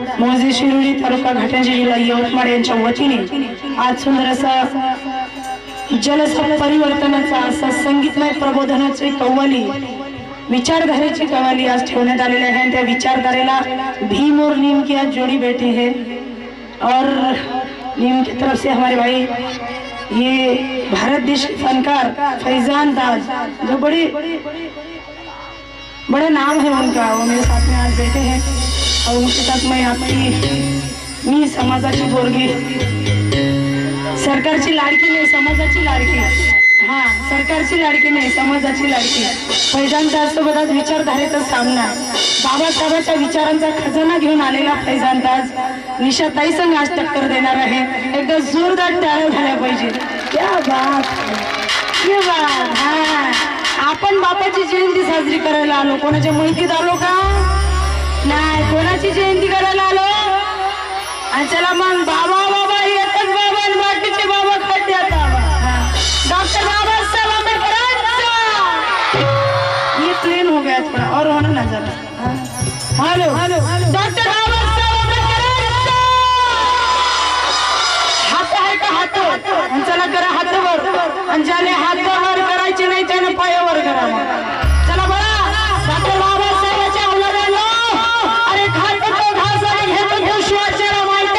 मोजे शिरोडी तालुका घाटंजी जिल्हा यवतमाळ यांच्या वतीने आज सुंदर असा परिवर्तनाचा असा संगीतमय प्रबोधनाचे कव्वाली विचारधारेची कव्वाली आज ठेवण्यात आलेली आहे। त्या विचारधारेला भीम और नीम की आज जोड़ी बैठी है और नीम की तरफ से हमारे भाई ये भारत देश के फनकार फैजान दाज जो बड़े नाम है उनका, वो मेरे साथ में आज बैठे हैं और उनके साथ मैं आपकी मी समाजाची बोरगी सरकारची लाडकी नाही समाजाची लाडकी, हाँ सरकारची लाडकी नाही समाजाची लाडकी फैजान दाज सोबत आज विचारधारेचा सामना बाबासाहेबांच्या विचारांचा खजाना घेऊन आलेला फैजान दाज निशाताई संग आज टक्कर देणार आहे। एकदा जोरदार टाळ्या झाल्या पाहिजे। क्या बात, क्या बात। हाँ आपण बापाची जयंती साजरी करायला आलो, कोणाच्या माहितीत आलो का नाही, कोणाची जयंती करायला आलो। चला मग बाबा बाबा एकच बाबा आणि बाकीचे बाबा खड्ड्यात डॉक्टर बाबासाहेब आंबेडकर। ये प्लेन हो गया थोड़ा और होना ना जरा। हेलो डॉक्टर बाबासाहेब आंबेडकर हात आहे का हात, चला करा हातावर आणि ज्याने हात वर करायचे नाही त्याने पायावर करा। चला बघा डॉक्टर बाबासाहेबांच्या औलादांनो, अरे खात तो घास आणि घेतो शिवाजीला माहिती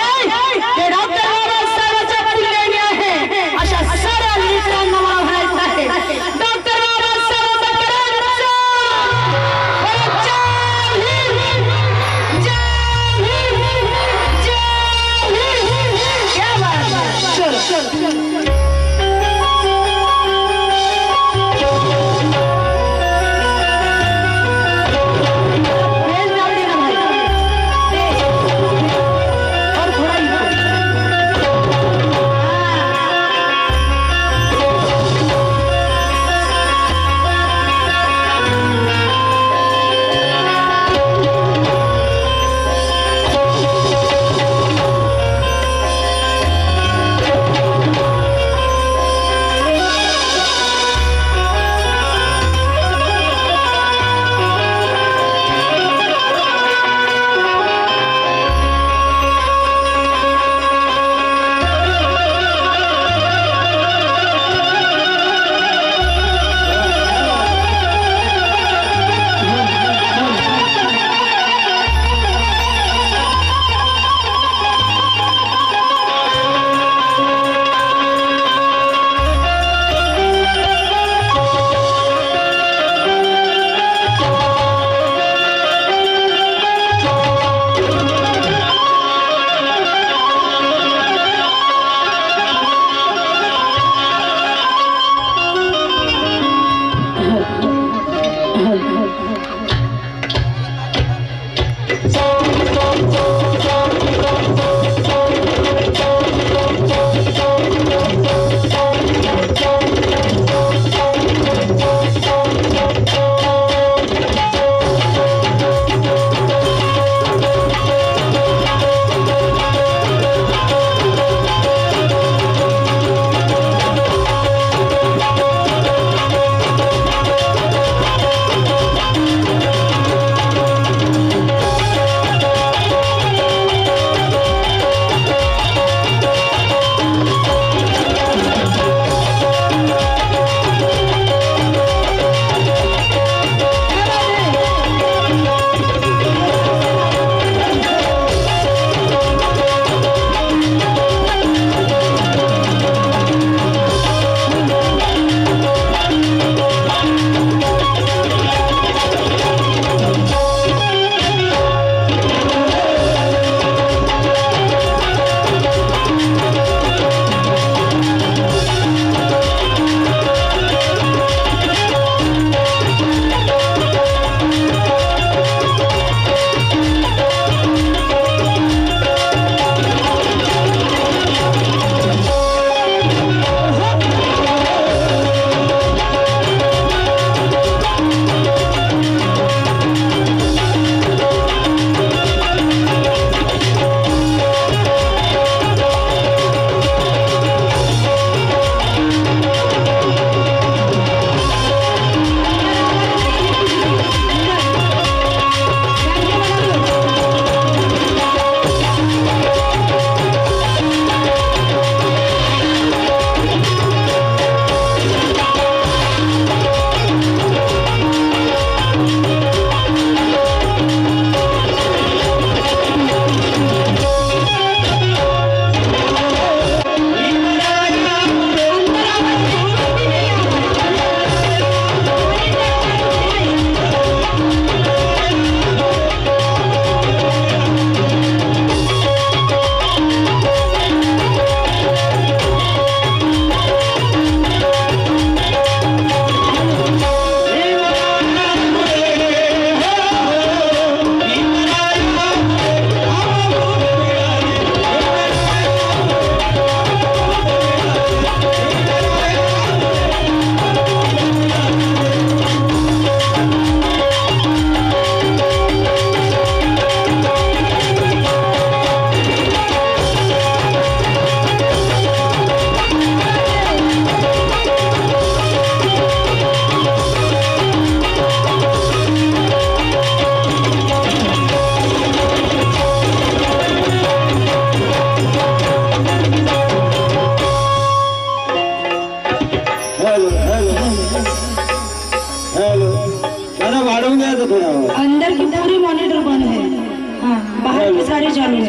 सारे जमीन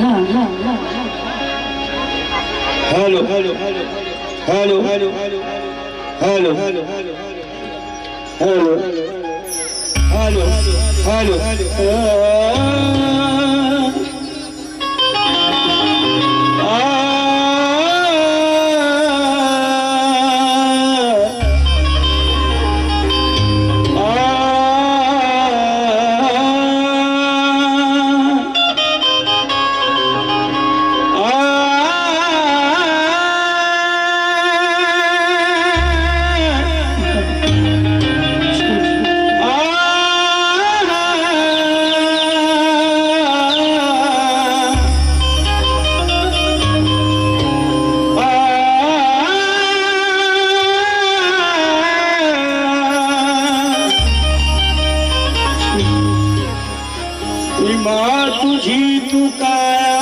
हाँ हाँ हाँ hello hello hello hello hello hello hello hello hello तुझी तू काया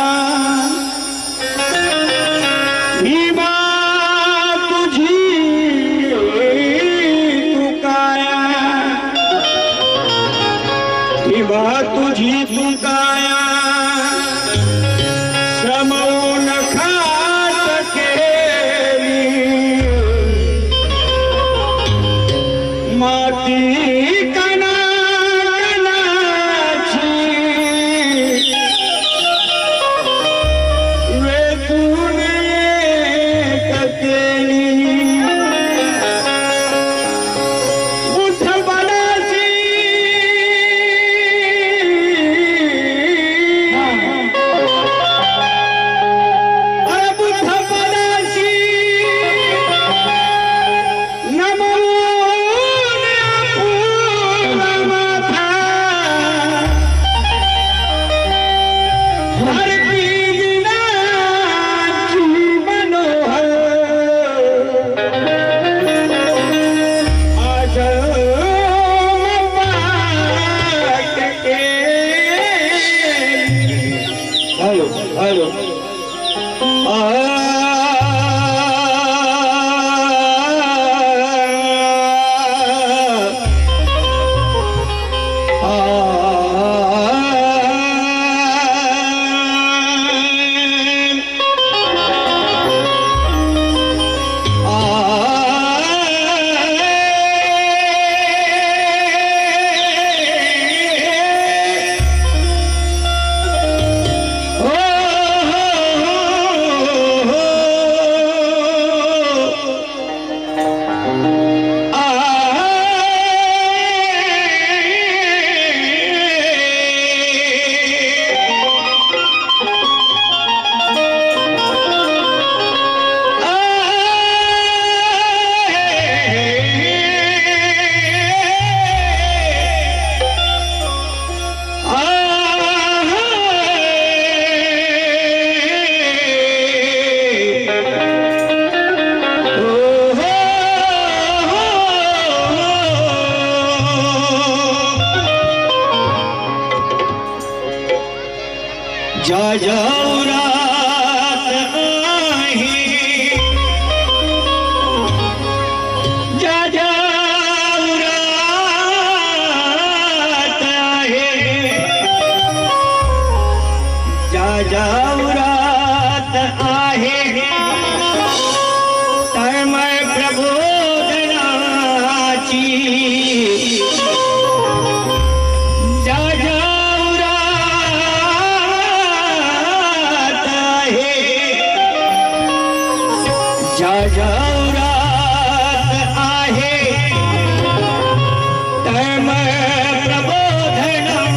भीमा तुझी तू काया भीमा तुझी तू काया श्रमवून खात केली माती जा जाओ रात आही जा जाओ रात आहे जा जाओ रात आहे तळमळ प्रबोधनाची जाऊरात आहे तळमळ प्रबोधनाची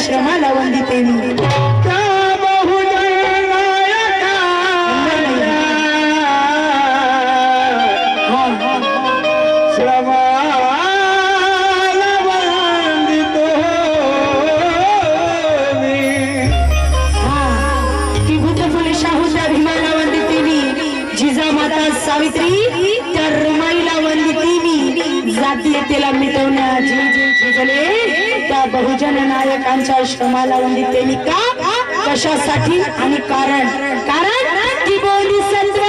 श्रमाला वंदिते मी सावित्री त्या रमाईला वंदिते मी जातीयतेला मिटवण्या झिजले त्या बहुजन नायकांच्या श्रमाला वंदिते मी का कशासाठी आणि कारण की बोधिसत्व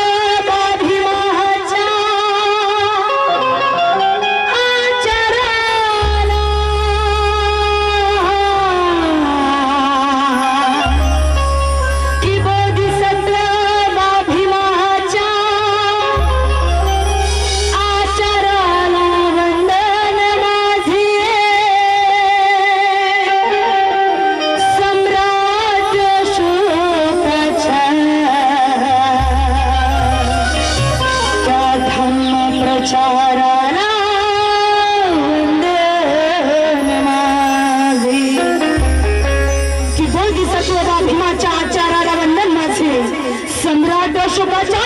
सम्राट अशोकाच्या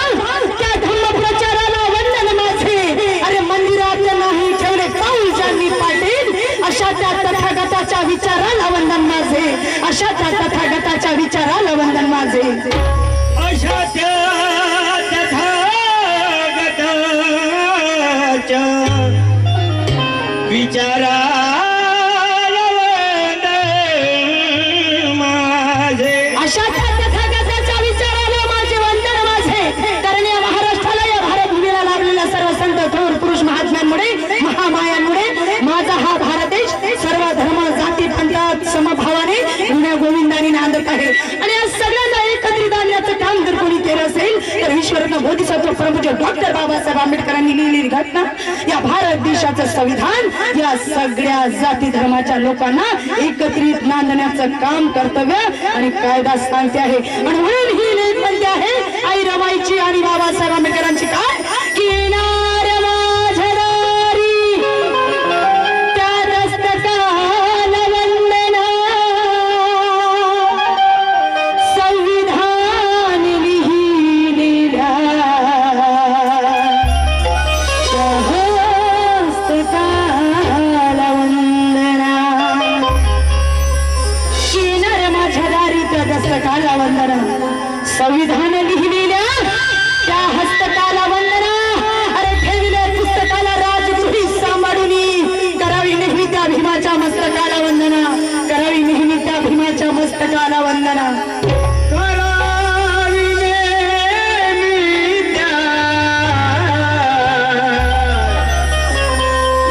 त्या धम्म प्रचाराला वंदन माझे अरे मंदिरात नाही ठेवले पाऊल ज्यांनी पाटील अशा त्या तथागताच्या विचाराला वंदन माझे अशा त्या तथागताच्या विचाराला वंदन माझे अशा त्या तथागताच्या विचारा माझा हा भारत देश सर्व धर्म जाती पंथात समभावाने गुण्या गोविंदाने नांदत आहे आणि या सगळ्यांना एकत्रित आणण्याचं काम जर कोणी केलं असेल तर विश्वरत्न बोधिसत्व प्रभूचे डॉक्टर बाबासाहेब आंबेडकरांनी लिहिलेली घटना या भारत देशाचं संविधान या सगळ्या जाती धर्माच्या लोकांना एकत्रित नांदण्याचं काम कर्तव्य आणि कायदा सांगते आहे आणि म्हणून ही लेख म्हणते आहे आई रमाईची आणि बाबासाहेब आंबेडकरांची काय की मस्तकाला वंदना, संविधान लिहिलेल्या त्या हस्तकाला वंदना, अरे ठेविले पुस्तकाला राजगृही सांभाळून करावी नेहमी त्या भीमाच्या मस्तकाला वंदना, करावी नेहमी त्या भीमाच्या मस्तकाला वंदना. करावी नेहमी त्या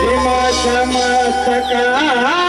भीमाच्या मस्तकाला वंदना.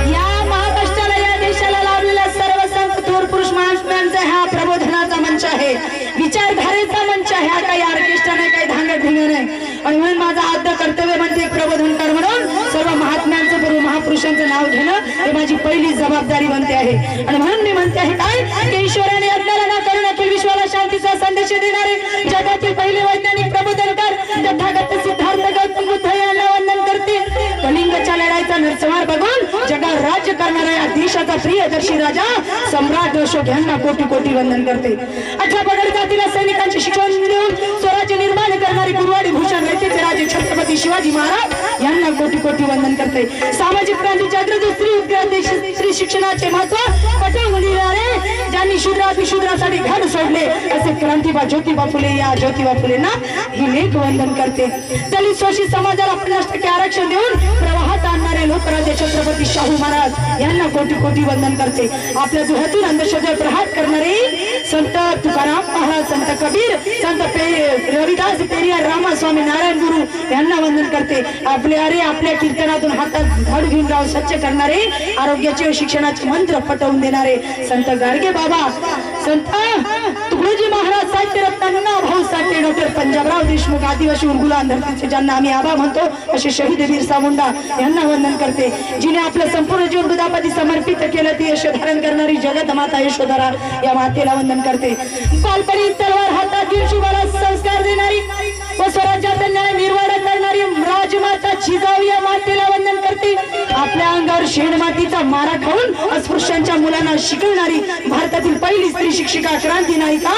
या महाराष्ट्राला, या देशाला लाभलेल्या सर्व संत थोर पुरुष महात्म्यांचा हा प्रबोधनाचा मंच आहे, विचारधारेचा मंच आहे. हा काही ऑर्केस्ट्रा नाही, काही धांगड धिंगड नाही. आणि म्हणून माझं आद्य कर्तव्य म्हणते एक प्रबोधनकार म्हणून सर्व महात्म्यांचं, पूर्व महापुरुषांचं नाव घेणं हे माझी पहिली जबाबदारी बनते आहे. आणि म्हणून मी म्हणते आहे काय की ईश्वराने आपल्याला ना करुणातील विश्वाला शांतीचा संदेश देणारे जगातील पहिले वैज्ञानिक प्रबोधनकार तथागत सिद्धार्थ गौतम बुद्ध यांना वंदन करते. कलिंगच्या लढाईचा नरसंहार बघून जगावर राज्य करणारा या देशाचा प्रियदर्शी राजा सम्राट अशोक यांना कोटी कोटी वंदन करते. 18 पगड जातीला सैनिकांचे शिक्षण देऊन स्वराज्य निर्माण करणारे गुरुवाडी भूषण रयतेचे राजे छत्रपती शिवाजी महाराज यांना कोटी कोटी वंदन करते. सामाजिक क्रांती जागृत स्त्री उद्योग स्त्री शिक्षणाचे महत्व पटवून दिणारे, ज्यांनी शूद्रासाठी घर सोडले असे क्रांतीबा ज्योतिबा फुले या ज्योतिबा फुलेंना ही लेख वंदन करते. दलित शोषित समाजाला 50% आरक्षण देऊन प्रवाहात आणणारे लोकराजे छत्रपती शाहू महाराज यांना कोटी कोटी वंदन करते. आपल्या दुहातून अंधश्रद्धेवर प्रहार करणारे संत तुकाराम महाराज, संत कबीर, संत रविदास, पेरियार, रामास्वामी, नारायण गुरु यांना वंदन करते. आपल्या कीर्तनातून हातात झाडू घेऊन गाव स्वच्छ करणारे, आरोग्याचे व शिक्षणाचे मंत्र पटवून देणारे संत गाडगे बाबा, संत तुकडोजी महाराज, साहित्य रत्न भाऊ साठे, डॉक्टर पंजाबराव देशमुख, आदिवासी उर्गुलान धरतीचे ज्यांना आम्ही आबा म्हणतो असे शहीद बिरसा मुंडा यांना वंदन करते. जिने आपलं संपूर्ण जीवन दुधापाती समर्पित केलं ती यश धारण करणारी जगत माता यशोधरा या मातेला वंदन करते. बालपणी तलवार हातात घेऊन शिवाला संस्कार देणारी व स्वराज्याचा न्याय निर्वाण करणारी राजमाता जिजाऊ या मातेला वंदन करते. आपल्या अंगावर शेणमातीचा मारा खाऊन अस्पृश्यांच्या मुलांना शिकवणारी भारतातील पहिली स्त्री शिक्षिका, क्रांती नायिका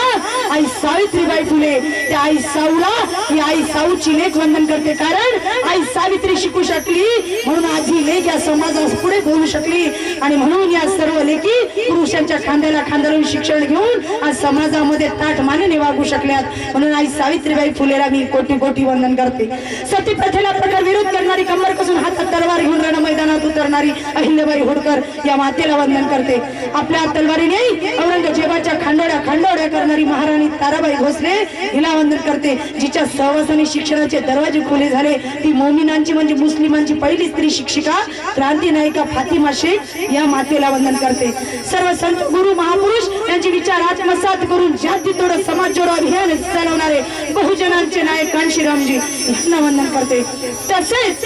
आई सावित्रीबाई फुले. त्या आई साऊला ही आई साऊची लेख वंदन करते, कारण आई सावित्री शिकू शकली म्हणून आज ही लेख या समाजास पुढे बोलू शकली. आणि म्हणून या सर्व लेखी पुरुषांच्या खांद्याला खांदा लावून शिक्षण घेऊन आज समाजामध्ये ताठ मानेने वागू शकल्यात. म्हणून आई सावित्रीबाई फुलेला मी कोटी कोटी वंदन करते. सती प्रथेला प्रखर विरोध करणारी, कंबर कसून हातात तलवार घेऊन रण मैदानात उतरणारी अहिल्याबाई होळकर या मातेला वंदन करते. आपल्या तलवारीने औरंगजेबाच्या खांडोड्या करणारी महाराणी ताराबाई भोसले हिला वंदन करते. जिच्या सहवासाने शिक्षणाचे दरवाजे खुले झाले ती मोमिनांची म्हणजे मुस्लिमांची पहिली स्त्री शिक्षिका, क्रांती नायिका फातिमा शेख या मातेला वंदन करते. सर्व संत गुरु महापुरुष यांचे विचार आत्मसात करून जाती तोड समाज जोडो अभियान चालवणारे बहुजनांचे नायक कांशीरामजी यांना वंदन करते. तसेच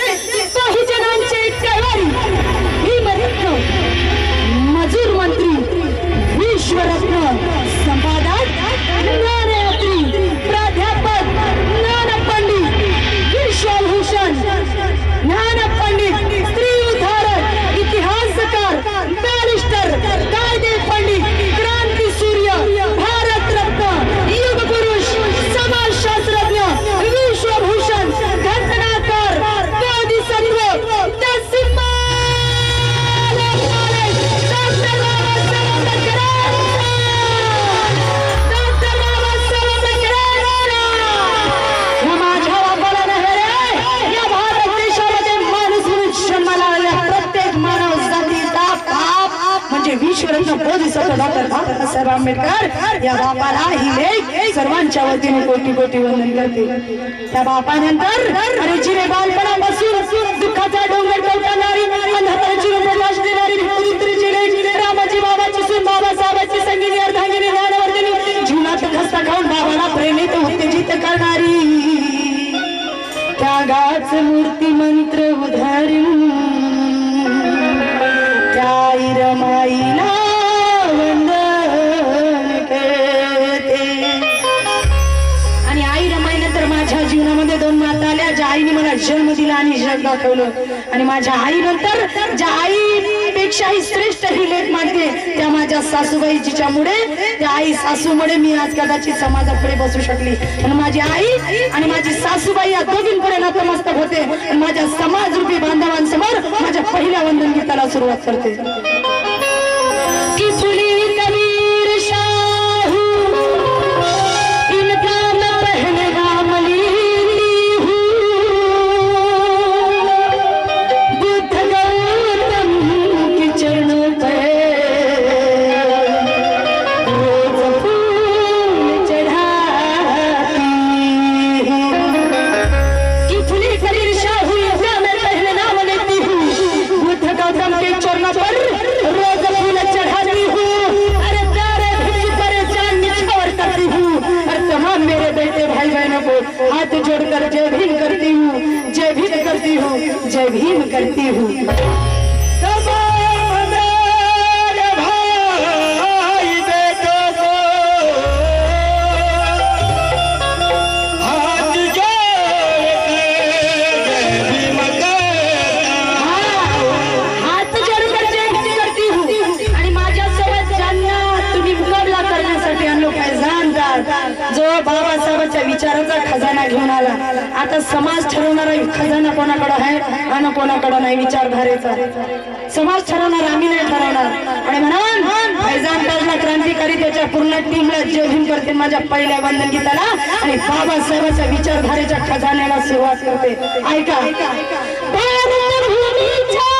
बहुजनांचे कैवारी भीमरत्न, मजूर मंत्री, विश्वरत्न, संपादक ज्ञानयात्री, प्राध्यापक ज्ञानपंडित, विश्वभूषण ज्ञानपंडित, स्त्री उद्धारक, इतिहासकार, बॅरिस्टर, कायदे पंडित, क्रांती सूर्य, भारतरत्न, युग पुरुष, समाजशास्त्रज्ञ, विश्वभूषण, घटनाकार, बोधिसत्व, विश्वरत्न बोधिसत्व डॉक्टर बाबासाहेब आंबेडकर या बापाला ही लेख सर्वांच्या वतीने कोटी कोटी वंदन करते. त्या बापानंतर अरे जिने बालपणापासून दुःखाचा डोंगर टोचणारी, अंधाराची चिरून प्रकाश देणारी भित्रीची लेख, रामाजी बाबाची सून, बाबासाहेबांची संगीत अर्धांगिनी ज्ञानवर्धिनी, जीवनात घसता खाऊन बाबाला प्रेरित उत्तेजित करणारी, त्यागाच मूर्ती मंत्र उधारून त्या रमाईला वंदन करते. आणि आई रमाईनंतर माझ्या जीवनामध्ये 2 माता आल्या, ज्या आईने मला जन्म दिला आणि जग दाखवलं. आणि माझ्या आईनंतर ज्या आईपेक्षाही श्रेष्ठ ही लेख मानते त्या माझ्या सासूबाई, जिच्यामुळे त्या आई सासूमुळे मी आज कदाचित समाजापुढे बसू शकली. आणि माझी आई आणि माझी सासूबाई या दोघींपुढे नतमस्तक होते. माझ्या समाजरूपी बांधवांसमोर माझ्या पहिल्या वंदन गीताला सुरुवात करते की फुली कबीर शाहू इनका मैं पहलगाम लीती हूँ बुद्ध गौतम के चरणों पे रोज फूल चढ़ाती हूँ कि फुली कबीर शाहू इनका मैं पहलगाम लेती हूँ बुद्ध गौतम के चरणों पर रोज फूल चढ़ाती हूँ अरे प्यारे भी परेशान निछावर करती हूँ और तमाम मेरे बेटे भाई बहनों को हाथ जोड़कर जय भीम करती हूँ जय भीम करती हूँ जय भीम करती हूँ तमाम मेरे भाई बेटों को हाथ जोड़कर जय भीम हात जोडून जय भीम करती हूँ आणि माझ्यासोबत ज्यांना तुम्ही मुकाबला करण्यासाठी आणलो फैजानदार जो बाबासाहेबांच्या विचाराचा खजाना घेऊन आला आता समाज ठरवणारा खजाना कोणाकडे आहे आणि कोणाकडे नाही विचारधारेचा समाज ठरवणार आम्ही नाही ठरवणार आणि म्हणून फैजानदारला क्रांतिकारी त्याच्या पूर्ण टीमला जय भीम करते माझ्या पहिल्या वंदन गीताला आणि बाबासाहेबांच्या विचारधारेच्या खजान्याला सुरुवात करते ऐका भारतभूमीच्या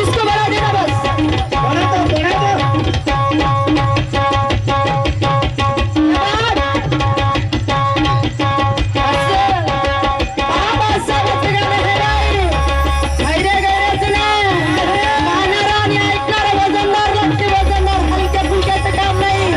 इसको बना देना बस वजनदार हलक्या फुलक्याचं काम नाही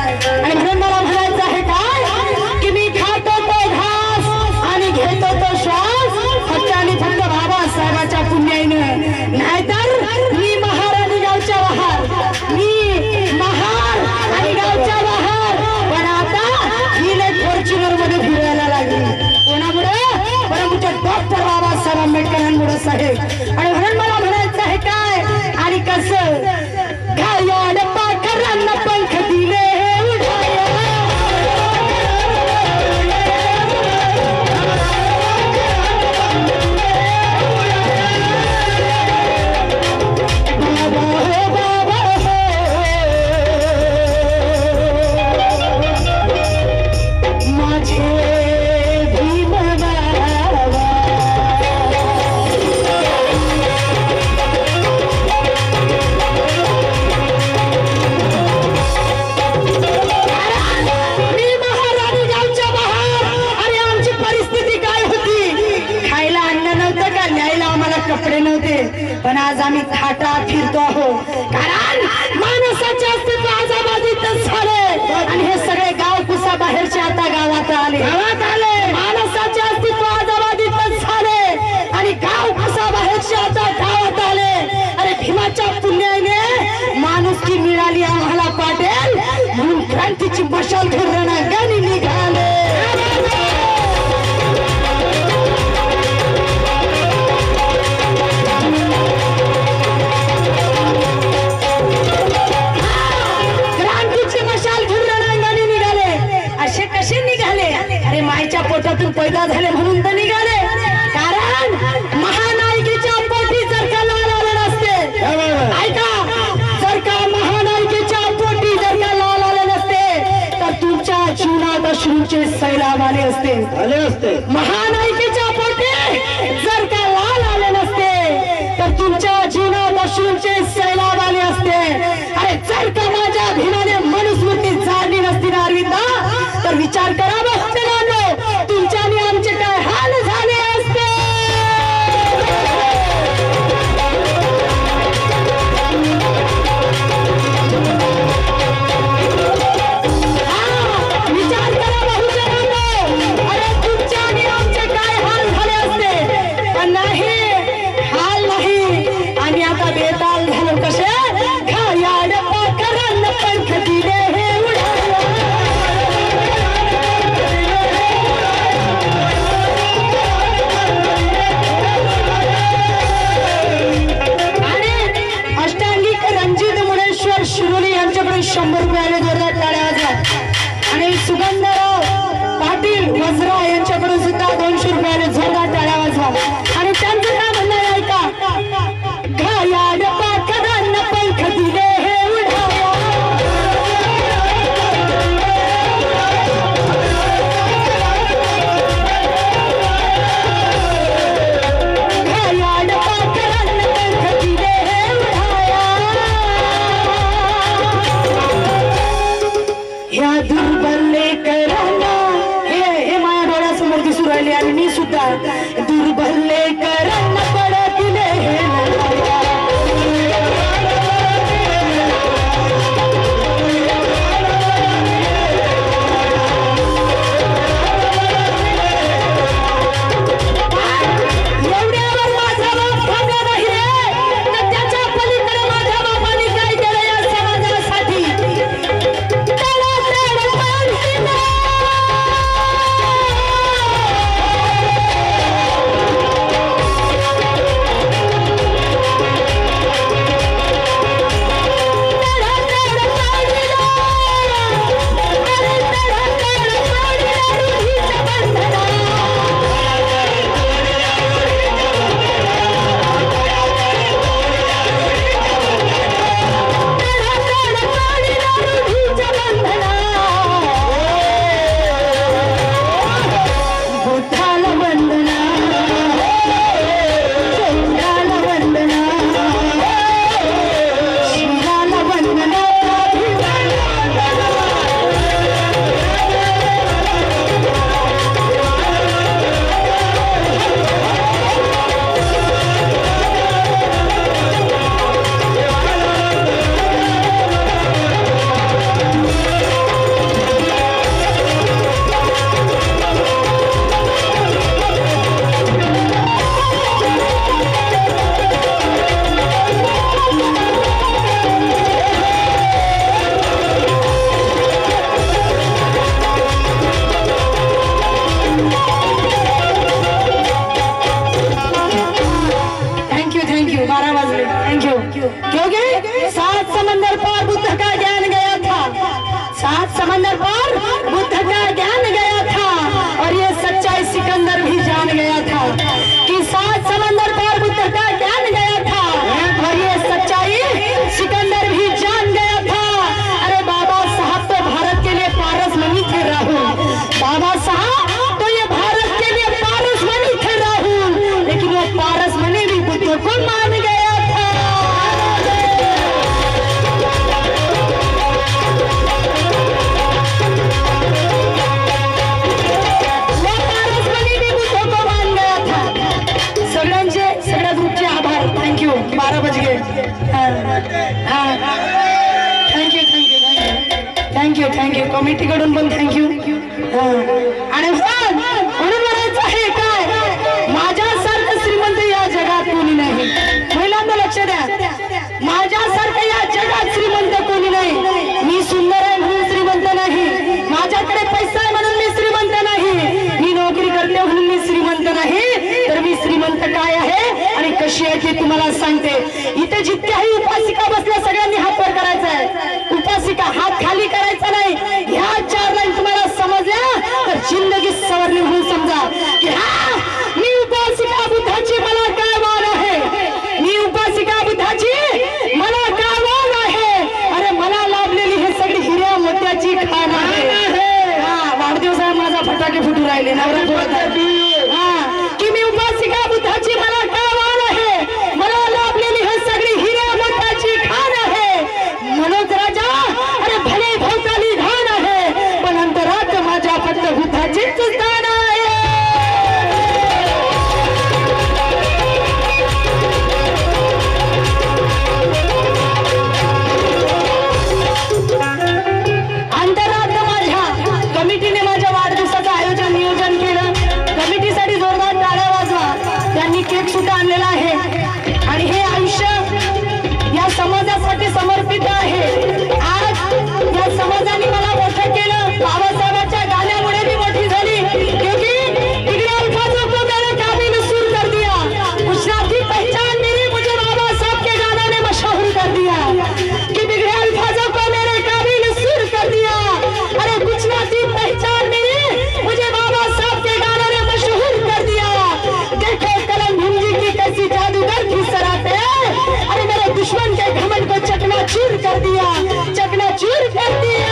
आणि म्हणून मला म्हणायचं आहे काय की मी खातो तो घास आणि घेतो तो श्वास फक्त आणि फक्त बाबासाहेबाच्या पुण्याईनं. नाहीतर मी महार आणि गावच्या बहार, मी महार आणि गावच्या बहार. पण आता ही फॉर्च्युनर मध्ये फिरायला लागली. कोणामुळे? परंतु डॉक्टर बाबासाहेब आंबेडकरांमुळे साहेब. आणि म्हणून मला म्हणायचं आहे काय आणि कसं घायाळ पाखरांना पंख दिले उडाया. बाबा हो बाबा हो माझे भीम बाबा. मी महाराणी गावच्या बहार. अरे आमची परिस्थिती काय होती? खायला अन्न नव्हतं का, न्यायला आम्हाला कपडे नव्हते. पण आज आम्ही थाटात फिरतो आहोत कारण माणसाचे अस्तित्व आजाबाजीतच झाले. आणि हे सगळे गाव कुसा बाहेरचे आता गावात आले. माणसाचे अस्तित्व आजाबाजीतच झाले आणि गाव कुसा बाहेरचे आता गावात आले. अरे भीमाच्या पुण्याने माणुसकी मिळाली आम्हाला पाटेल. म्हणून क्रांतीची मशाल धरून गाणी निघाले. क्रांतीची मशाल धरून गाणी निघाले. असे कसे निघाले? अरे मायच्या पोटातून पैदा झाले म्हणून तर निघाले. कारण महानायकीच्या पोटी जर का लाल आले नसते, ऐका, जर का महानायकीच्या पोटी जर का लाल आले नसते तर तुमच्या जीवनात अश्रूंचे सैलाब आले असते. महानायकीच्या पोटी जर का लाल आले नसते तर तुमच्या जीवनात अश्रूंचे सैलाब आले असते. अरे जर का माझ्या भीमाने मनुस्मृती जाणली नसती ना अरविंदा, तर विचार करा भक्तगणांनो, तुमच्या आणि आमचे काय हाल झाले असते. विचार करा बहुजनांनो, अरे तुमच्या आणि आमचे काय हाल झाले असते. पण नाही, हाल नाही. आणि आता बेताल झालो कसे? घायाळ पाखरांना पंख दिले हे उडाया. आणि अष्टांगिक रणजित मुनेश्वर शिरोली यांच्याकडून 100 रुपये जोरदार टाळ्या वाजवा. आणि सुगंधराव पाटील वज्रा यांच्याकडून सुद्धा 200 रुपये जोरदार टाळ्या वाजवा. आणि त्यांचं काय म्हणणं आहे ऐका. घायाळ वाजले, थैंक यू। क्योंकि 7 समंदर पार बुद्ध का ज्ञान गया था, 7 समंदर पार बुद्ध का ज्ञान गया था, और ये सच्चाई सिकंदर भी जान गया था कि 7 समंदर पार बुद्ध का ज्ञान गया था, और ये सच्चाई सिकंदर भी जान गया था। अरे बाबा साहब तो भारत के लिए पारस मणि थे राहुल, बाबा साहब तो ये भारत के लिए पारस मणि थे राहुल, लेकिन वो पारस मणि भी बुद्ध को मान गया था। वो पारस मणि भी बुद्ध को मान गया था। सगळ्या ग्रुपचे आभार, थँक्यू। 12 बज गए, थँक्यू कमिटीकडून पण थँक्यू। आणि म्हणून म्हणायचं आहे काय, माझ्यासारखं श्रीमंत या जगात कोणी नाही। महिलांना लक्ष द्या, माझ्यासारखं या जगात श्रीमंत कोणी नाही। मी सुंदर आहे म्हणून श्रीमंत नाही, माझ्याकडे पैसा आहे म्हणून मी श्रीमंत नाही, मी नोकरी करते म्हणून मी श्रीमंत नाही, तर मी श्रीमंत काय आहे आणि कशी आहे ते तुम्हाला सांगते। इथे जितक्याही उपासिका बसल्या सगळ्यांनी हात वर करायचा आहे। उपासिका हात खाली करायचा नाही। ह्या 4 लाईन तुम्हाला समजल्या तर जिंदगी सवरली म्हणून समजा की हा मी उपासिका बुद्धाची, मला काय वाण आहे, मी उपासिका बुद्धाची, मला काय वाण आहे। अरे मला लाभलेली हे सगळी हिऱ्या मोत्याची खाण आहे। हा वाढदिवस आहे माझा, फटाके फुटू राहिले, नवरा बोलत आहे हा की मी उपासिका बुद्धाची, मला काय वाण आहे, मला लाभलेली हे सगळी हिऱ्या मोत्याची खाण आहे। मनोज राजा अरे भले भोवताली घाण आहे, पण अंतरात माझ्या फक्त बुद्धाचीच स्थान आहे। अंतरात माझ्या कमिटीने माझ्या वाढदिवसाचं आयोजन नियोजन केलं, कमिटीसाठी जोरदार टाळ्या वाजवा। त्यांनी केक सुद्धा आणलेला आहे आणि हे आयुष्य या समाजासाठी समर्पित आहे। आज या समाजाने मला मोठं केलं, बाबासाहेबांच्या गाण्यामुळे मी मोठी झाली, क्योंकि बिगड़े अल्फाजों को मेरे काबिल सुर कर दिया, कुछ ना थी पहचान मेरी, मुझे बाबा साहब के गानों ने मशहूर कर दिया, कि बिगड़े अल्फाजों को मेरे काबिल सुर कर दिया। अरे कुछ ना थी पहचान मेरी, मुझे बाबा साहब के गानों ने मशहूर कर दिया। देखो कलम हिंदी की कैसी जादूगर थी सराहते, अरे मेरे दुश्मन के घमंड को चकनाचूर कर दिया, चकनाचूर कर दिया।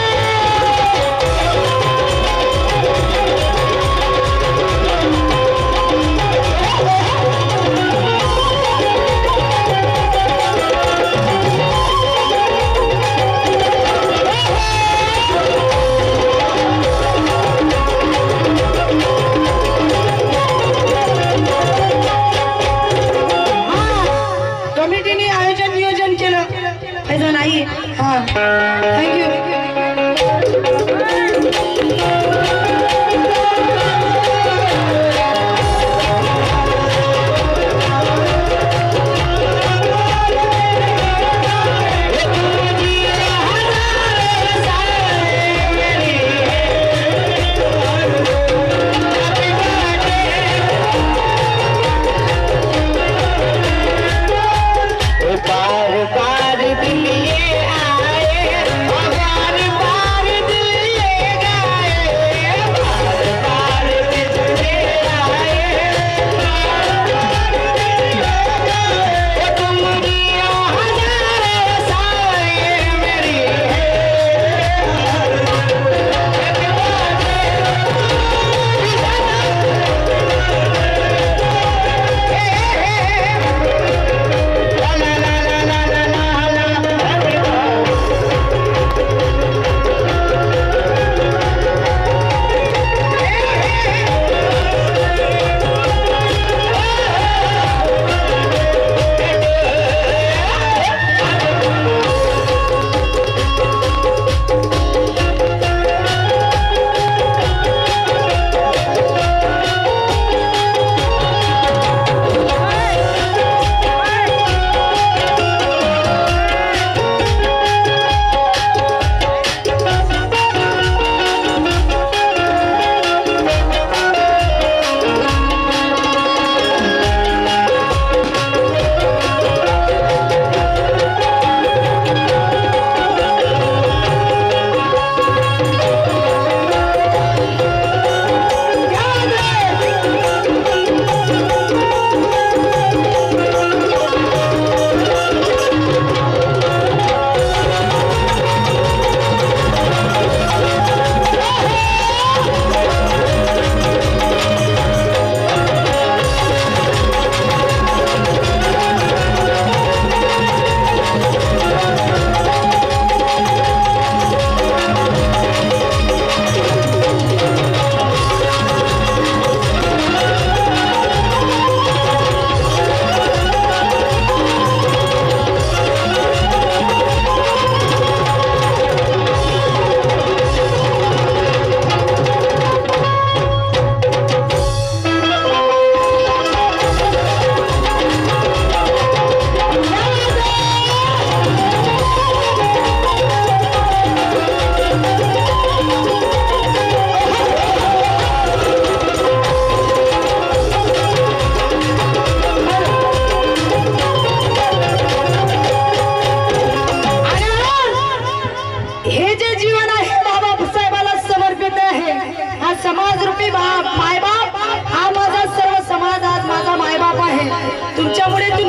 कमिटीने आयोजन नियोजन केलं, पैसा नाही हा, थँक्यू। बार बार दिल ये आए,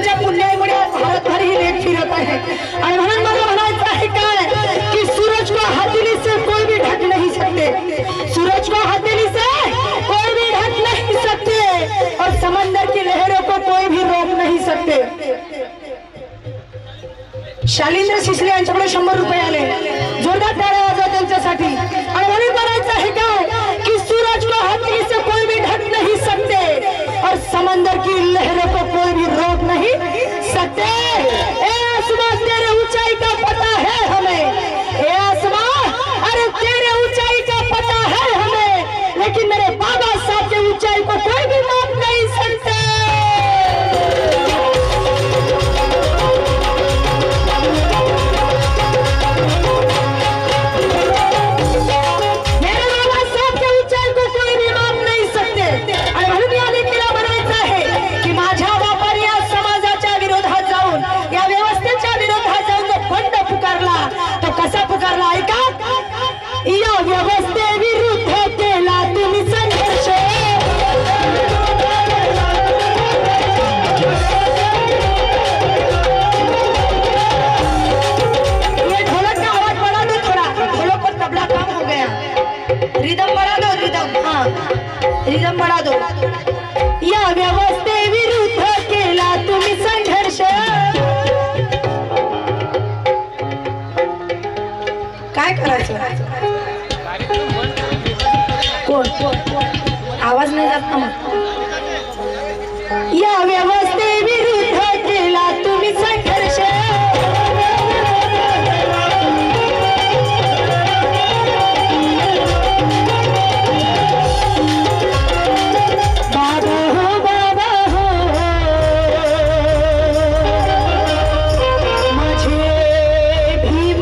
तुझ्या पुण्यामुळे भारतभर ही लेख फिरत आहे आणि म्हणून मला म्हणायचं आहे काय की सूरज को हथेली से कोई भी ढक नहीं सकते, सूरज को हथेली से कोई भी ढक नहीं सकते और समंदर की लहरों को कोई भी रोक नहीं सकते। शालिंद्र शिसले यांच्याकडे 100 रुपये आले, जोरदार टाळ्या वाजवा त्यांच्यासाठी। आणि म्हणून म्हणायचं आहे काय की सूरज को हथेली से कोई भी ढक नहीं सकते और समंदर की लहरों को कोई भी रोक नहीं सकते। ए आसमां तेरे ऊंचाई का पता है हमें, ए आसमां अरे तेरे ऊंचाई का पता है हमें, लेकिन मेरे बाबा साहब के ऊंचाई को कोई भी माप नहीं सकते। या व्यवस्थेविरुद्ध केला तुम्ही संघर्ष, ये ढोलक का आवाज बढ़ा दो थोड़ा, ढोलक पर तबला कम हो गया, रिदम बढ़ा दो, रिदम, हाँ रिदम बढ़ा दो। या व्यवस्थेविरुद्ध केला तुम्ही संघर्ष, काय करायचं? कोण आवाज नाही जात ना मग। या व्यवस्थेविरुद्ध केला तुम्ही संघर्ष, बाबा हो बाबा हो माझे भीम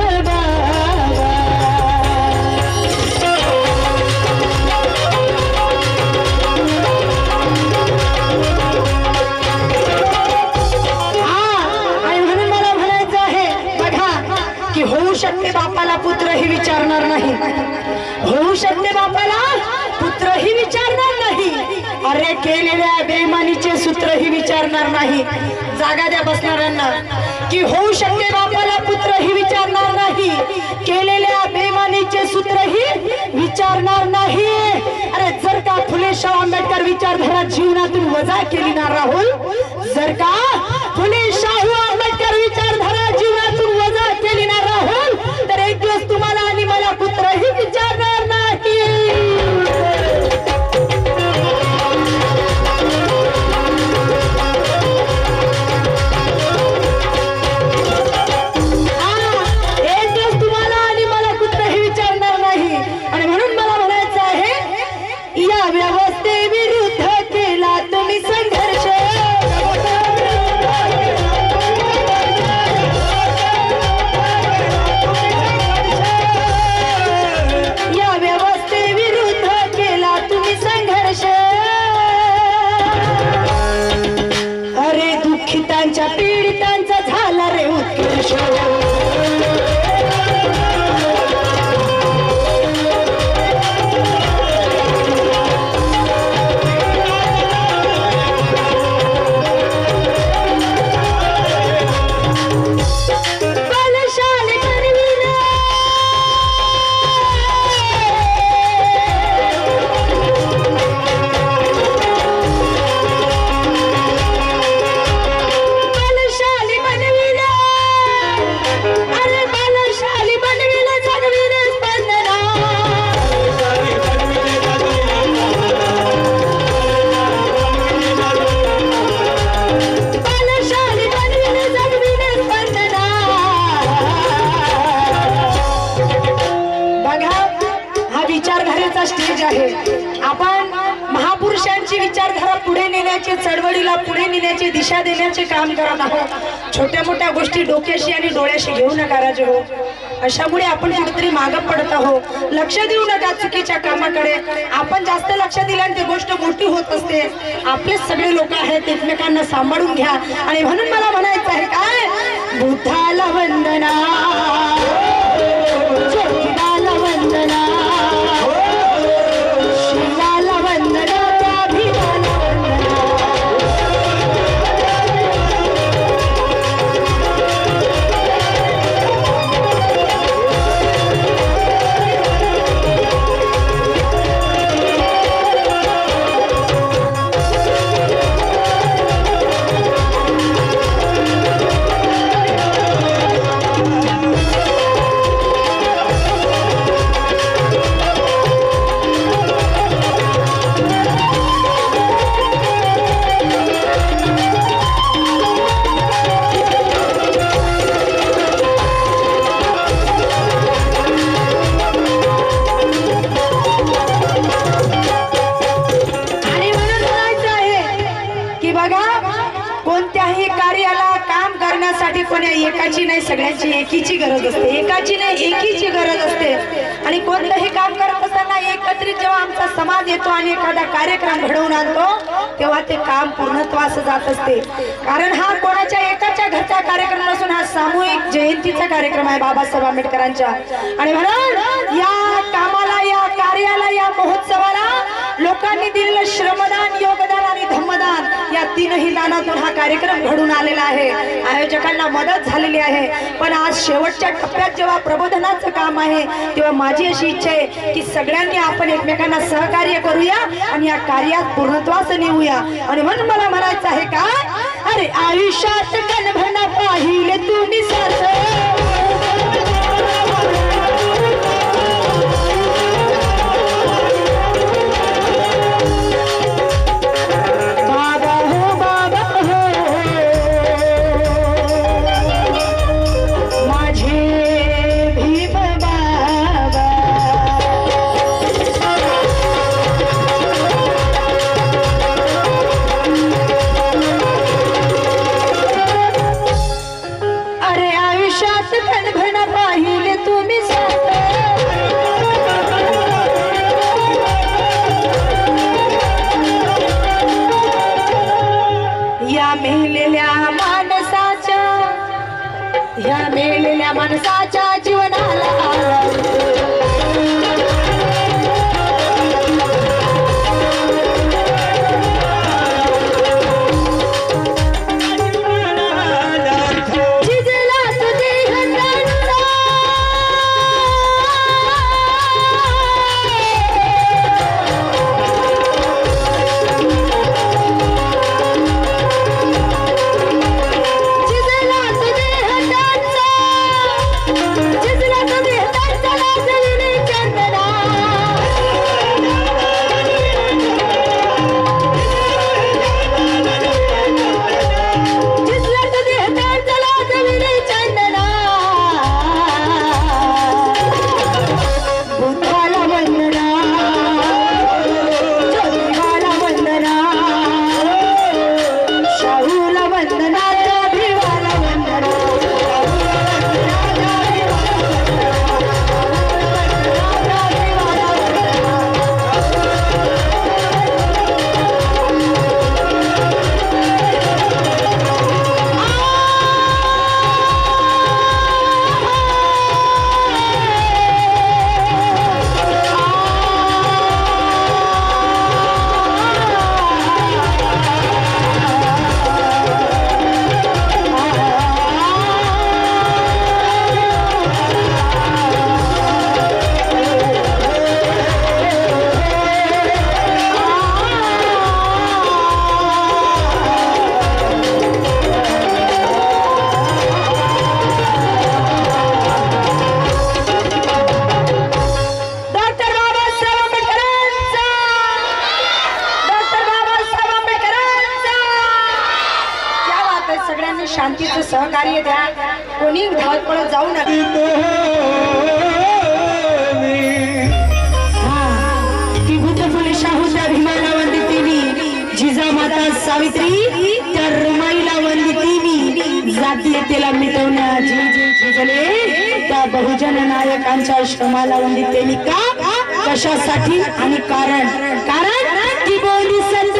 होऊ शकते बापाला पुत्रही विचारणार नाही, होऊ शकते बापाला पुत्रही विचारणार नाही, अरे केलेल्या बेईमानीचे सूत्रही विचारणार नाही। जागा द्या बसणाऱ्यांना की होऊ शकते बापाला पुत्रही विचारणार नाही, केलेल्या बेईमानीचे सूत्रही विचारणार नाही। अरे जर का फुले शाहू आंबेडकर विचारधारा जीवनातून वजा केली ना राहुल, जर का फुले शाहू आंबेडकर विचारधारा जीवनातून वजा केली ना राहुल, तर एक दिवस तुम्हाला आणि मला पुत्रही विचारणार नाही। एक दिवस तुम्हाला आणि मला पुत्रही विचारणार नाही। आणि म्हणून मला म्हणायचं आहे या व्यवस्थेविरुद्ध केला तुम्ही संघर्ष, या व्यवस्थेविरुद्ध केला तुम्ही संघर्ष। अरे दुःखितांच्या पीडितांचा झाला रे उत्कर्ष, स्टेज आहे। आपण महापुरुषांची विचारधारा पुढे नेण्याचे, चळवळीला पुढे नेण्याची दिशा देण्याचे काम करत आहोत। छोट्या मोठ्या गोष्टी डोक्याशी आणि डोळ्याशी घेऊ नका राजे हो, अशामुळे आपण कुठेतरी मागे पडत आहोत। लक्ष देऊ नका चुकीच्या कामाकडे, आपण जास्त लक्ष दिल्याने ती गोष्ट मोठी होत असते। आपले सगळे लोक आहेत, एकमेकांना सांभाळून घ्या। आणि म्हणून मला म्हणायचं आहे काय, बुद्धाला वंदना, ज्योतिबाला वंदना, शिवाला वंदना, त्या भीमाला वंदना, कार्याला काम करण्यासाठी कोण्या एकाची नाही सगळ्यांची एकीची गरज असते, एकाची नाही एकीची गरज असते। आणि कोणतंही काम करत असताना एकत्रित जेव्हा आमचा समाज येतो आणि एखादा कार्यक्रम घडवून आणतो तेव्हा ते काम पूर्णत्वास जात असते। कारण हा कोणाच्या एकाच्या घरचा कार्यक्रम नसून हा सामूहिक जयंतीचा कार्यक्रम आहे बाबासाहेब आंबेडकरांच्या। आणि म्हणून या कामाला, या कार्याला, या महोत्सवाला लोकांनी दिलेलं श्रमदान, योगदान आणि धम्मदान या तीनही दानातून हा कार्यक्रम घडून आलेला आहे। आयोजकांना मदत झालेली आहे। पण आज शेवटच्या टप्प्यात जेव्हा प्रबोधनाचं काम आहे तेव्हा माझी अशी इच्छा आहे की सगळ्यांनी आपण एकमेकांना सहकार्य करूया आणि या कार्यात पूर्णत्वास नेऊया। आणि म्हणून मला म्हणायचं आहे का, अरे आयुष्यात कणभर पाहिले तुम्ही साथ मेलेल्या माणसाच्या जीवनाला शांतीचं सहकार्य द्या, कोणी धावत पळत जाऊ नका। ती बुद्धफुले शाहू त्या भीमाला वंदितीनी, जिजामाता सावित्री त्या रमाईला वंदितीनी, जातीयतेला मिटवण्या झिजले त्या बहुजन नायकांच्या श्रमाला वंदितेनी। का, कशासाठी आणि कारण, कारण की बोली संत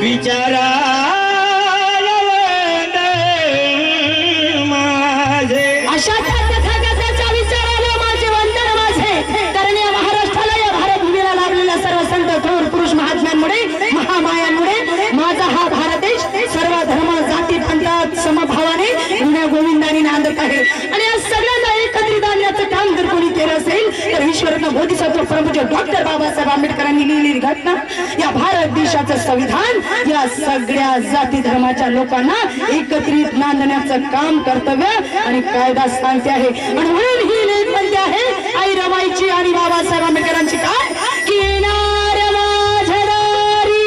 विचाराला माझे अशा तथागताच्या विचाराला माझे वंदन माझे. कारण या महाराष्ट्राला या भारतभूमीला लाभलेल्या सर्व संत थोर पुरुष महात्म्यांमुळे महामायांमुळे माझा हा भारत देश सर्व धर्म जाती पंथात समभावाने गुण्या गोविंदाने नांदत आहे. आणि या सगळ्यांना एकत्रित आणण्याचं काम जर कोणी केलं असेल तर विश्वरत्न बोधिसत्व प्रमुख डॉक्टर बाबासाहेब आंबेडकरांनी लिहिलेली घटना, या भारत देशाचं संविधान या सगळ्या जाती धर्माच्या लोकांना एकत्रित नांदण्याचं काम कर्तव्य आणि कायदा सांगते आहे. आणि म्हणून ही लेख म्हणते आहे आई रमाईची आणि बाबासाहेब आंबेडकरांची काय की येणार माझ्या दारी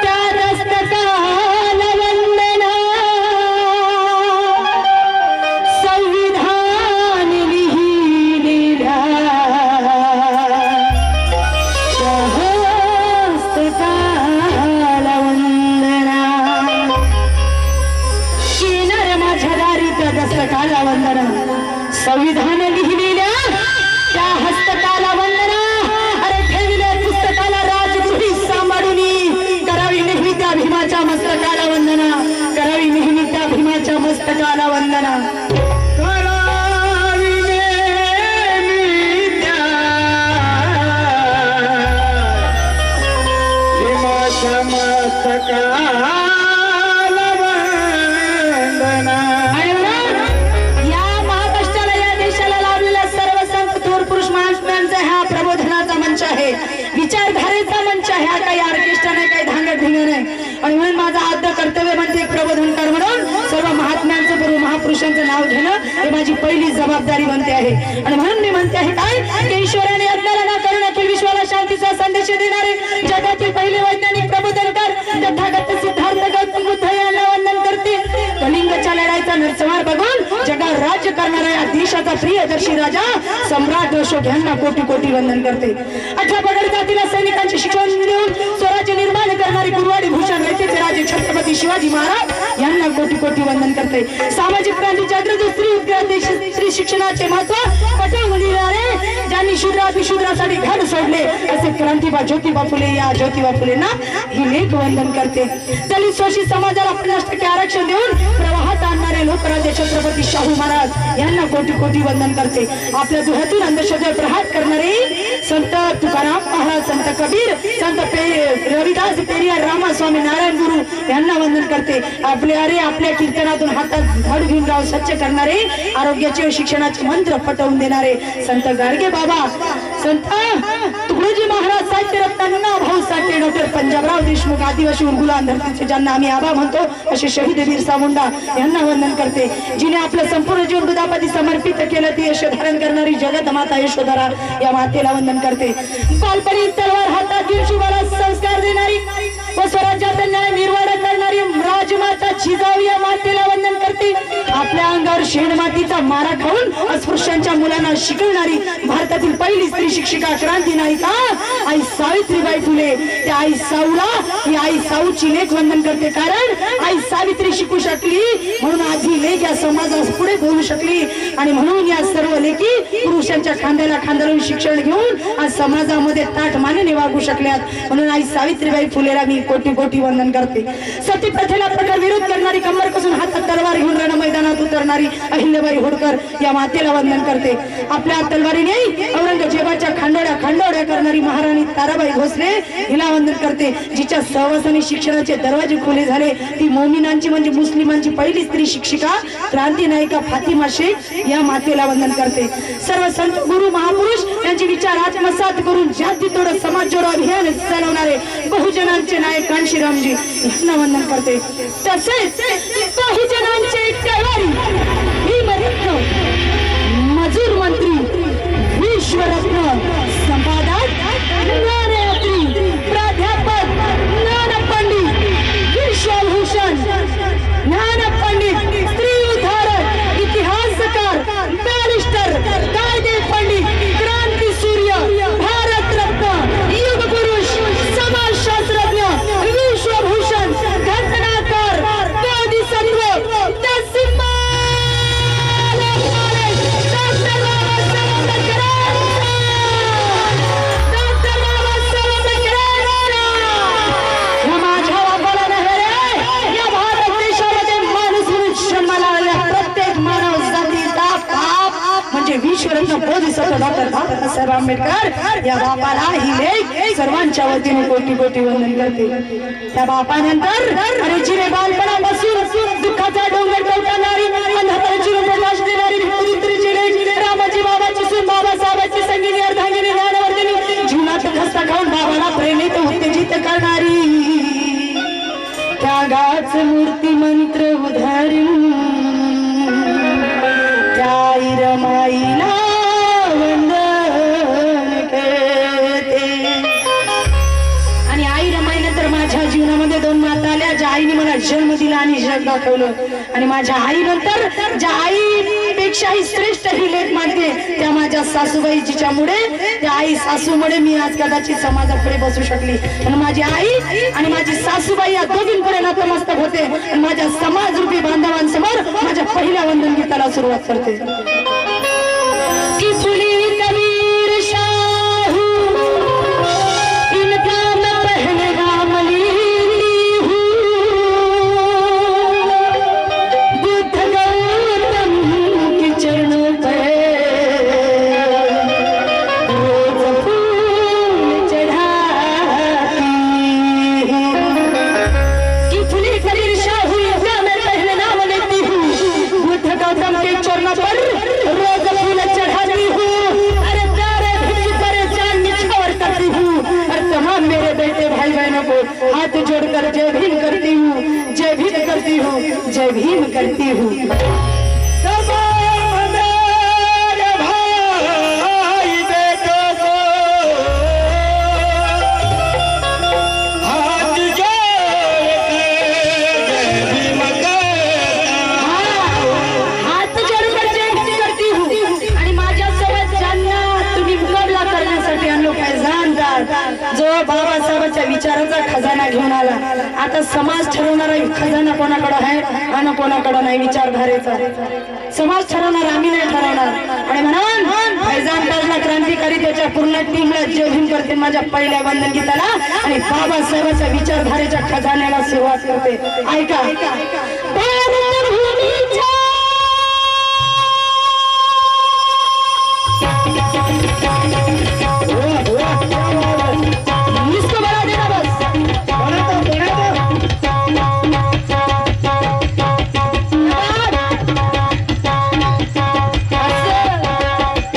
त्या दस्तकाला वंदना, संविधान लिहिलेल्या त्या हस्तकाला वंदना. येणार माझ्या दारी त्या दस्तकाला वंदना, संविधान लिहिलेल्या त्या हस्तकाला वंदना. अरे ठेविले पुस्तकाला राजगृही सांभाळून करावी नेहमी त्या भीमाच्या मस्तकाला वंदना, करावी नेहमी त्या भीमाच्या मस्तकाला वंदना. करावी नेहमी त्या भीमाच्या मस्तकाला वंदना. आणि म्हणून या महाराष्ट्राला या देशाला लाभलेल्या सर्व संत थोर पुरुष महात्म्यांचा हा प्रबोधनाचा मंच आहे, विचारधारेचा मंच आहे. हा काही ऑर्केस्ट्रा नाही, काही धांगड धिंगण नाही. आणि म्हणून माझं आद्य कर्तव्य म्हणते प्रबोधनकार म्हणून सर्व महात्म्यांचं पूर्व महापुरुषांचं नाव घेणं हे माझी पहिली जबाबदारी बनते आहे. आणि म्हणून मी म्हणते आहे काय की ईश्वराने आपल्याला ना करून अखिल विश्वाला शांतीचा संदेश देणारे जगातील पहिले वैज्ञानिक प्रबोधनकार तथागत सिद्धार्थ गौतम बुद्ध यांना वंदन करते. कलिंगच्या लढाईचा नरसंहार बघून जगावर राज्य करणारा या देशाचा प्रियदर्शी राजा सम्राट अशोक यांना कोटी कोटी वंदन करते. 18 पगड जातीला सैनिकांचे शिक्षण देऊन स्वराज्य निर्माण करणारे गुरुवाडी भूषण रयतेचे राजे छत्रपती शिवाजी महाराज यांना कोटी कोटी वंदन करते. सामाजिक क्रांतीच्या अग्रदूत स्त्री उद्गार स्त्री शिक्षणाचे महत्व पटवून दिणारे ज्यांनी शूद्रासाठी घर सोडले असे क्रांतीबा ज्योतिबा फुले या ज्योतिबा फुलेंना ही लेख वंदन करते. दलित शोषित समाजाला 50% आरक्षण देऊन प्रवाहात आणणारे लोकराजे छत्रपती शाहू महाराज यांना कोटी कोटी वंदन करते. आपल्या दुहातून अंधश्रद्धेवर प्रहार करणारे संत तुकाराम महाराज, संत कबीर, संत रविदास, पेरियार, रामास्वामी, नारायण गुरु यांना वंदन करते. आपल्या कीर्तनातून हातात धड घेऊन गाव स्वच्छ करणारे, आरोग्याचे व शिक्षणाचे मंत्र पटवून देणारे संत गाडगे बाबा, संत तुकडोजी महाराज, साहित्य रत्न मुन्ना भाऊ साठे, डॉक्टर पंजाबराव देशमुख, आदिवासी उर्गुलान धरतीचे ज्यांना आम्ही आबा म्हणतो असे शहीद बिरसा मुंडा यांना वंदन करते. जिने आपलं संपूर्ण जीवन दुधापाती समर्पित केलं ती यश धारण करणारी जगत माता यशोधरा या मातेला वंदन करते. काल्पनिक तलवार हातात घेऊन शिवाला संस्कार देणारी व स्वराज्यात न्याय निर्वाण करणारी राजमाता जिजाऊ या मातेला वंदन करते. आपल्या अंगावर शेणमातीचा मारा खाऊन अस्पृश्यांच्या मुलांना शिकवणारी भारतातील पहिली स्त्री शिक्षिका, क्रांती नायिका आई सावित्रीबाई फुले. त्या आई साऊला ही आई साऊची लेख वंदन करते. कारण आई सावित्री शिकू शकली म्हणून आज ही लेख या समाजास पुढे बोलू शकली. आणि म्हणून या सर्व लेखी पुरुषांच्या खांद्याला खांदा लावून शिक्षण घेऊन आज समाजामध्ये ताठ मानेने वागू शकल्यात. म्हणून आई सावित्रीबाई फुलेला मी कोटी कोटी वंदन करते. सती प्रथेला प्रखर विरोध करणारी, कंबर कसून हातात तलवार घेऊन रण मैदानात उतरणारी अहिल्याबाई होळकर या मातेला वंदन करते. आपल्या तलवारीने औरंगजेबाच्या खांडोड्या करणारी महाराणी ताराबाई भोसले हिला वंदन करते. जिच्या सहवासाने शिक्षणाचे दरवाजे खुले झाले ती मोमिनांची म्हणजे मुस्लिमांची पहिली स्त्री शिक्षिका क्रांती नायिका फातिमा शेख या मातेला वंदन करते. सर्व संत गुरु महापुरुष यांचे विचार आत्मसात करून जाती तोड समाज जोडो अभियान चालवणारे बहुजनांचे नायक कांशीरामजी यांना वंदन करते. तसेच बहुजनांचे कैवारी भीमरत्न, मजूर मंत्री, विश्वरत्न, संपादक ज्ञानयात्री, प्राध्यापक ज्ञानपंडित, विश्वभूषण ज्ञानपंडित, स्त्री उद्धारक, इतिहासकार, बॅरिस्टर, कायदे पंडित, क्रांती सूर्य, भारतरत्न, युगपुरुष, समाजशास्त्रज्ञ, विश्वभूषण, घटनाकार, बोधिसत्व, घरातनं बोधिसत्व डॉक्टर बाबासाहेब आंबेडकर या बापाला ही लेख सर्वांच्या वतीने कोटी कोटी वंदन करते. त्या बापानंतर अरे जिरे बालपणापासून दुःखाचा डोंगर टवटणारी अंधाराची प्रकाश देणारी भित्रीची लेख रामाजी बाबाची सून बाबासाहेबांची संगीनी अर्धांगिनी ज्ञानवर्धिनी जीवनात खस्ता खाऊन बाबाला प्रेरित उत्तेजित करणारी त्यागाच मूर्ती मंत्र उधारून त्या रमाईला वंदन करते. आणि आई रमाईनंतर माझ्या जीवनामध्ये दोन माता आल्या ज्या आईने मला जन्म दिला आणि जग दाखवलं. आणि माझ्या आईनंतर ज्या आईपेक्षाही श्रेष्ठ ही लेख मानते त्या माझ्या सासूबाई जिच्यामुळे त्या आई सासूमुळे मी आज कदाचित समाजापुढे बसू शकली. आणि माझी आई आणि माझी सासूबाई या दोघींपुढे नतमस्तक होते आणि माझ्या समाजरूपी बांधवांसमोर माझ्या पहिल्या वंदन गीताला सुरुवात करते. की फुली कबीर शाहू इनका मैं पहले नाम ली हूँ बुद्ध गौतम के चरणों पे रोज फूल चढ़ाती हूँ. कि फुली कबीर शाहू इनका मैं पहले नाम लेती हूँ बुद्ध गौतम के चरणों पर रोज फूल चढ़ाती हूँ. अरे प्यारे भी परेशान निछावर करती हूँ और तमाम मेरे बेटे भाई बहनों को हाथ जोड़कर जय भीम करती हूँ, जय भीम करती हूँ, जय भीम करती हूँ. तमाम मेरे भाई बेटों को हाथ जोड़कर जय भीम हात जोडकर जय भीम करती हूँ. आणि माझ्यासोबत ज्यांना तुम्ही मुकाबला करण्यासाठी आणलो फैजानदार जो बाबासाहेबांच्या विचारांचा खजाना घेऊन आला. आता समाज ठरवणारा खजाना कोणाकडे आहे आणि कोणाकडे नाही विचारधारेचा. समाज ठरवणार आम्ही नाही ठरवणार. आणि म्हणून फैजानदारला क्रांतिकारी त्याच्या पूर्ण टीमला जय भीम करते माझ्या पहिल्या वंदन गीताला आणि बाबासाहेबांच्या विचारधारेच्या खजान्याला सुरुवात करते. ऐका भारतभूमीच्या इसको बना देना बस.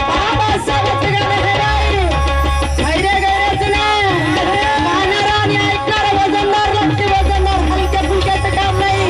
बाबासाहेबांचं गाणं हे नाही. खैरे गैरेचं नाही. गाणारा आणि ऐकणारा वजनदार लागते, वजनदार. हलक्या फुलक्याचं काम नाही.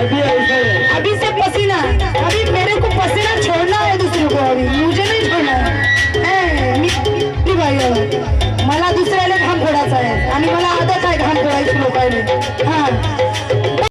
आधी